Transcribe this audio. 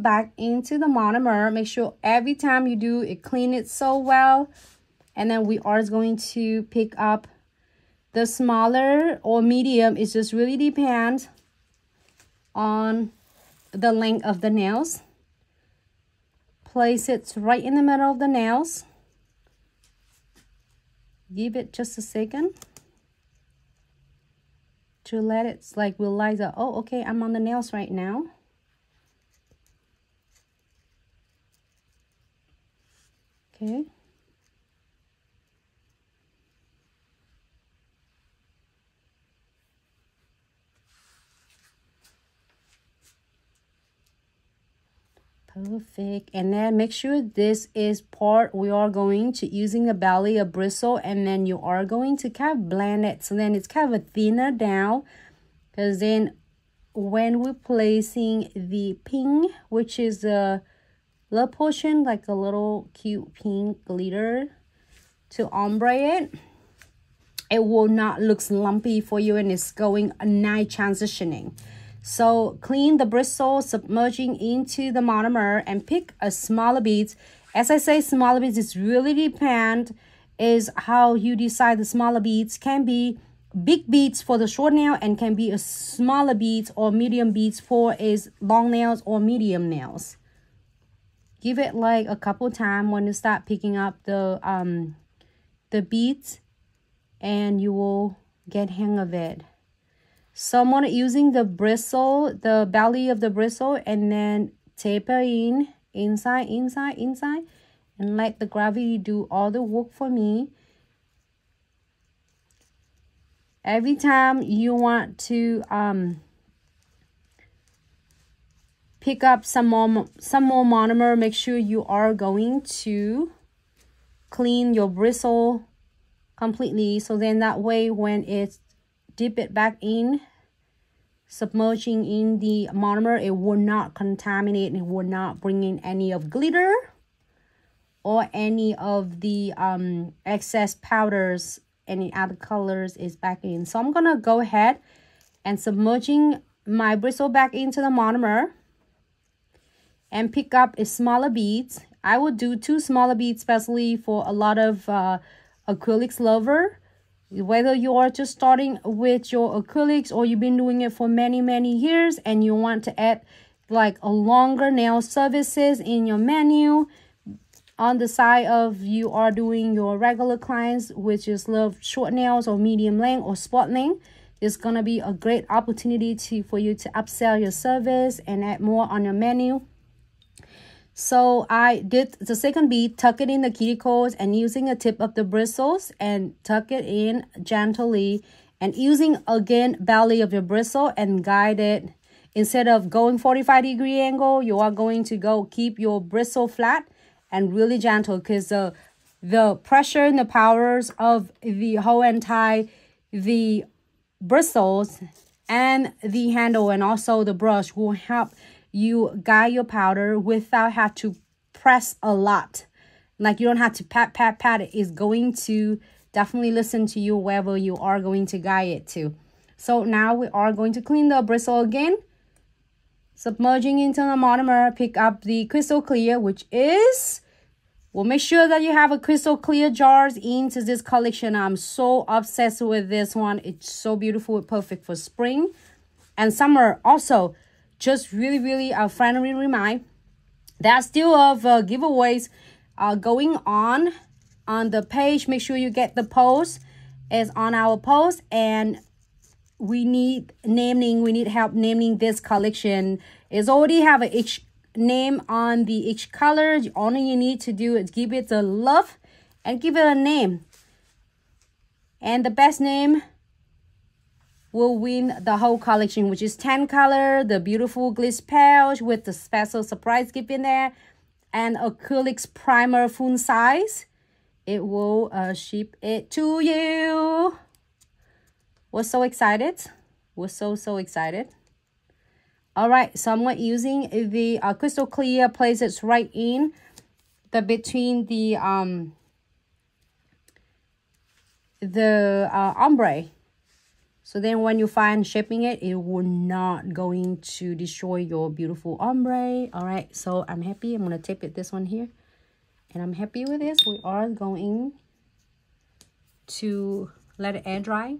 back into the monomer. Make sure every time you do it, clean it so well. And then we are going to pick up the smaller or medium. It just really depends on the length of the nails. Place it right in the middle of the nails. Give it just a second to let it like realize that, oh, okay, I'm on the nails right now. Okay. Perfect. And then make sure this is part we are going to using the belly of bristle, and then you are going to kind of blend it so then it's kind of a thinner down, because then when we're placing the pink, which is a little portion like a little cute pink glitter to ombre it, it will not look lumpy for you, and it's going a nice transitioning. So clean the bristle, submerging into the monomer, and pick a smaller beads. As I say, smaller beads, it's really depend is how you decide. The smaller beads can be big beads for the short nail, and can be a smaller beads or medium beads for is long nails or medium nails. Give it like a couple times when you start picking up the beads, and you will get hang of it. So I'm going to using the bristle, the belly of the bristle, and then taper in inside, and let the gravity do all the work for me. Every time you want to pick up some more monomer, make sure you are going to clean your bristle completely, so then that way when it's dip it back in, submerging in the monomer, it will not contaminate, it will not bring in any of glitter or any of the excess powders, any other colors is back in. So I'm gonna go ahead and submerging my bristle back into the monomer and pick up a smaller beads. I would do 2 smaller beads, especially for a lot of acrylics lover. Whether you are just starting with your acrylics or you've been doing it for many years and you want to add like a longer nail services in your menu on the side of you are doing your regular clients, which is love short nails or medium length or spot length, it's going to be a great opportunity for you to upsell your service and add more on your menu. So I did the second bead, tuck it in the cuticles, and using a tip of the bristles and tuck it in gently, and using again belly of your bristle and guide it. Instead of going 45-degree angle, you are going to go keep your bristle flat and really gentle, because the pressure and the powers of the whole entire the bristles and the handle and also the brush will help you guide your powder without have to press a lot. Like you don't have to pat it. It's going to definitely listen to you wherever you are going to guide it to. So now we are going to clean the bristle again. Submerging into the monomer, pick up the crystal clear, which is, well, make sure that you have a crystal clear jars into this collection. I'm so obsessed with this one. It's so beautiful, perfect for spring and summer. Also, just really a friendly reminder, there are still of giveaways going on the page. Make sure you get the post. It's on our post, and we need naming. We need help naming this collection. It's already have each name on the each color. All you need to do is give it a love and give it a name, and the best name will win the whole collection, which is 10 color, the beautiful glitz pouch with the special surprise gift in there, and acrylics primer full size. It will ship it to you. We're so excited. We're so excited. All right, so I'm using the crystal clear, place it right in the between the ombre. So then when you find shipping it, it will not going to destroy your beautiful ombre. All right, so I'm happy. I'm going to tape it this one here. And I'm happy with this. We are going to let it air dry.